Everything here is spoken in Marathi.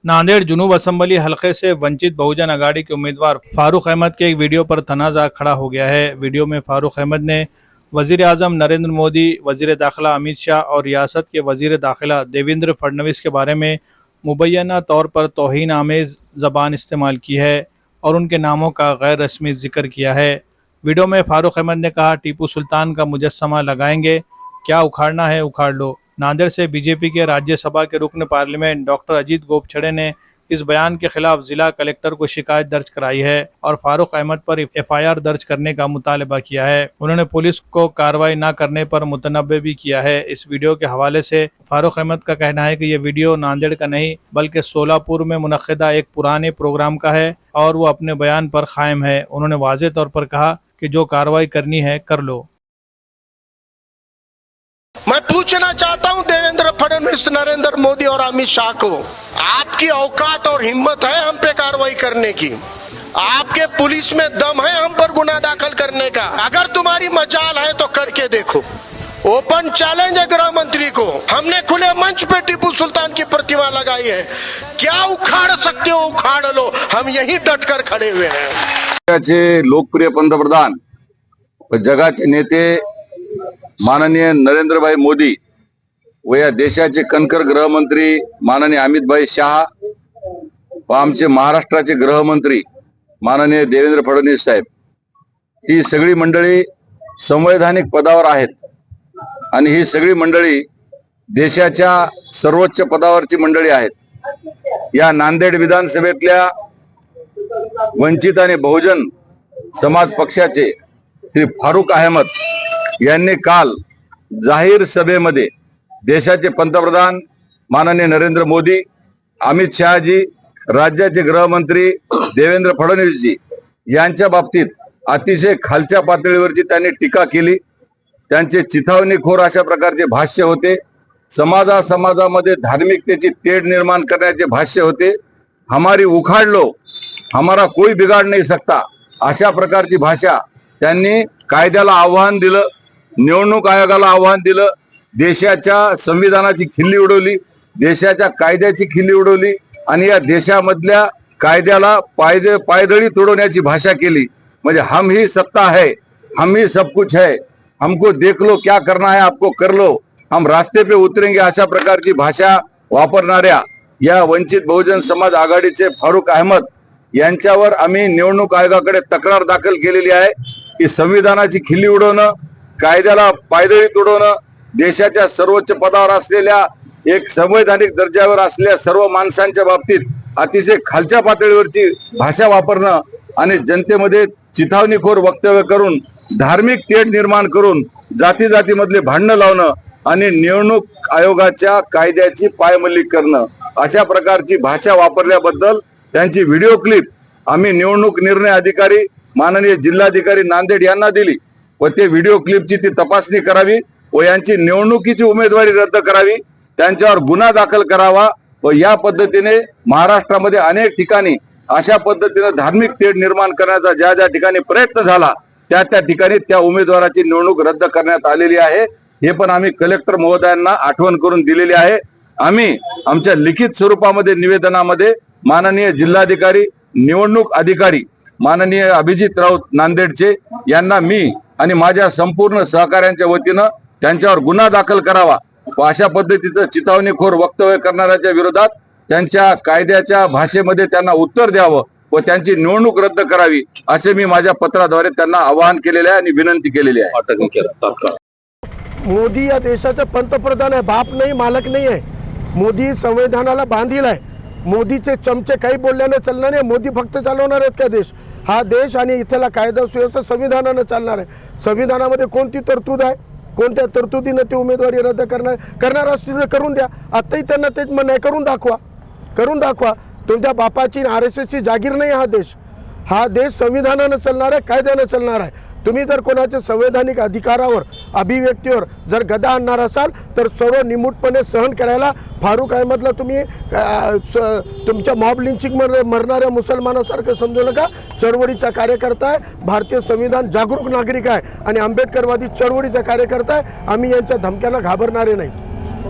नांदेड़ जुनूब असम्बली हलके से वंचित बहुजन अघाड़ी के उम्मीदवार फारूक अहमद के एक वीडियो पर तनाज़ा खड़ा हो गया है। वीडियो में फारूक अहमद ने वज़ीर आज़म नरेंद्र मोदी, वज़ीर दाखिला अमित शाह और रियासत के वज़ीर दाखिला देवेंद्र फडणवीस के बारे में मुबैना तौर पर तौहीन आमेज़ ज़बान इस्तेमाल की है और उनके नामों का गैर रस्मी जिक्र किया है। वीडियो में फारूक अहमद ने कहा, टीपू सुल्तान का मुजस्समा लगाएंगे, क्या उखाड़ना है उखाड़ लो। नांदेड़ से बीजेपी के राज्यसभा के रुकन पार्लियामेंट डॉक्टर अजीत गोपछड़े ने इस बयान के खिलाफ जिला कलेक्टर को शिकायत दर्ज कराई है और फारूक अहमद पर एफआईआर दर्ज करने का मुतालबा किया है। उन्होंने पुलिस को कार्रवाई न करने पर मुतनब्बे भी किया है। इस वीडियो के हवाले से फारूक अहमद का कहना है कि यह वीडियो नांदेड़ का नहीं बल्कि सोलापुर में मुनक्किदा एक पुराने प्रोग्राम का है और वो अपने बयान पर कायम है। उन्होंने वाज़ेह तौर पर कहा कि जो कार्रवाई करनी है कर लो। मैं पूछना चाहता हूं देवेंद्र फडणवीस, नरेंद्र मोदी और अमित शाह को, आपकी औकात और हिम्मत है हम पे कार्रवाई करने की? आपके पुलिस में दम है हम पर गुनाह दाखिल करने का? अगर तुम्हारी मजाल है तो करके देखो। ओपन चैलेंज है गृह मंत्री को। हमने खुले मंच पे टीपू सुल्तान की प्रतिमा लगाई है, क्या उखाड़ सकते हो उखाड़ लो, हम यही डट कर खड़े हुए हैं। लोकप्रिय पंतप्रधान जगाचे नेते माननीय नरेंद्रभाई मोदी व या देशाचे कणखर गृहमंत्री माननीय अमितभाई शाह व आमचे महाराष्ट्राचे गृहमंत्री माननीय देवेंद्र फडणवीस साहेब, ही सगळी मंडळी संवैधानिक पदावर आहेत आणि ही सगळी मंडळी देशाच्या सर्वोच्च पदावरची मंडळी आहेत। या नांदेड विधानसभेतल्या वंचित आणि बहुजन समाज पक्षाचे श्री फारूक अहमद यांनी काल जाहीर सभेमध्ये देशाचे पंतप्रधान माननीय नरेंद्र मोदी, अमित शहाजी, राज्याचे गृहमंत्री देवेंद्र फडणवीसजी यांच्या बाबतीत अतिशय खालच्या पातळीवरची त्यांनी टीका केली। त्यांचे चिथावणीखोर अशा प्रकारचे भाष्य होते। समाजामध्ये धार्मिकतेची तेढ निर्माण करण्याचे भाष्य होते। हमारी उखाड़ लो, हमारा कोई बिगाड़ नहीं सकता, अशा प्रकारची भाषा त्यांनी कायद्याला आव्हान दिलं, निवडणूक आयोगाला आव्हान दिलं, देशाच्या संविधानाची खिल्ली उडवली, देशाच्या कायद्याची खिल्ली उडवली आणि या देशामधल्या कायद्याला पायदळी तोडवण्याची भाषा केली। म्हणजे हम ही सत्ता है, हम ही सब कुछ है, हमको देख लो, क्या करना है आपको कर लो, हम रास्ते पे उतरेंगे, अशा प्रकारची भाषा वापरणाऱ्या या वंचित बहुजन समाज आघाडीचे फारूक अहमद यांच्यावर आम्ही निवडणूक आयोगाकडे तक्रार दाखल केलेली आहे की संविधानाची खिल्ली उडवणं, कायद्याला पायदळी तोडवणं, देशाच्या सर्वोच्च पदावर असलेल्या एक संवैधानिक दर्जावर असलेल्या सर्व माणसांच्या बाबतीत अतिशय खालच्या पातळीवरची भाषा वापरणं आणि जनतेमध्ये चिथावणीखोर वक्तव्य करून धार्मिक तेढ निर्माण करून जातीमधले भांडणं लावणं आणि निवडणूक आयोगाच्या कायद्याची पायमल्ली करणं, अशा प्रकारची भाषा वापरल्याबद्दल त्यांची व्हिडिओ क्लिप आम्ही निवडणूक निर्णय अधिकारी माननीय जिल्हाधिकारी नांदेड यांना दिली व ते व्हिडिओ क्लिपची ती तपासणी करावी व यांची निवडणुकीची उमेदवारी रद्द करावी, त्यांच्यावर गुन्हा दाखल करावा व या पद्धतीने महाराष्ट्रामध्ये अनेक ठिकाणी अशा पद्धतीने धार्मिक तेढ निर्माण करण्याचा ज्या ठिकाणी प्रयत्न झाला त्या ठिकाणी त्या उमेदवाराची निवडणूक रद्द करण्यात आलेली आहे। हे पण आम्ही कलेक्टर महोदयांना आठवण करून दिलेली आहे। आम्ही आमच्या लिखित स्वरूपामध्ये निवेदनामध्ये माननीय जिल्हाधिकारी, निवडणूक अधिकारी माननीय अभिजित राऊत नांदेडचे यांना मी आणि माझ्या संपूर्ण सहकाऱ्यांच्या वतीनं त्यांच्यावर गुन्हा दाखल करावा व अशा पद्धतीचं चिथावणीखोर वक्तव्य करणाऱ्याच्या विरोधात त्यांच्या कायद्याच्या भाषेमध्ये त्यांना उत्तर द्यावं व त्यांची निवडणूक रद्द करावी असे मी माझ्या पत्राद्वारे त्यांना आवाहन केलेले आहे आणि विनंती केलेली आहे। मोदी या देशाचा पंतप्रधान आहे, बाप नाही, मालक नाही आहे। मोदी संविधानाला बांधील आहे। मोदीचे चमचे काही बोलल्याने चालणार नाही। मोदी फक्त चालवणार आहेत का देश? हा देश आणि इथला कायदा सुव्यवस्था संविधानाने चालणार आहे। संविधानामध्ये कोणती तरतूद आहे? कोणत्या तरतुदीने ते उमेदवारी रद्द करणार असतील तर करून द्या। आत्ताही त्यांना तेच म्हणणं आहे, करून दाखवा। तुमच्या बापाची RSSची जागीर नाही हा देश संविधानाने चालणार आहे, कायद्याने चालणार आहे। तुम्ही जर कोणाच्या संवैधानिक अधिकारावर, अभिव्यक्तीवर जर गदा आणणार असाल तर सर्व निमूटपणे सहन करायला फारूक अहमदला तुम्ही तुमच्या मॉब लिंचिंग मरणाऱ्या मुसलमानासारखं समजू नका। चळवळीचा कार्यकर्ता आहे, भारतीय संविधान जागरूक नागरिक आहे आणि आंबेडकरवादी चळवळीचा कार्यकर्ता आहे। आम्ही यांच्या धमक्यांना घाबरणारे नाही।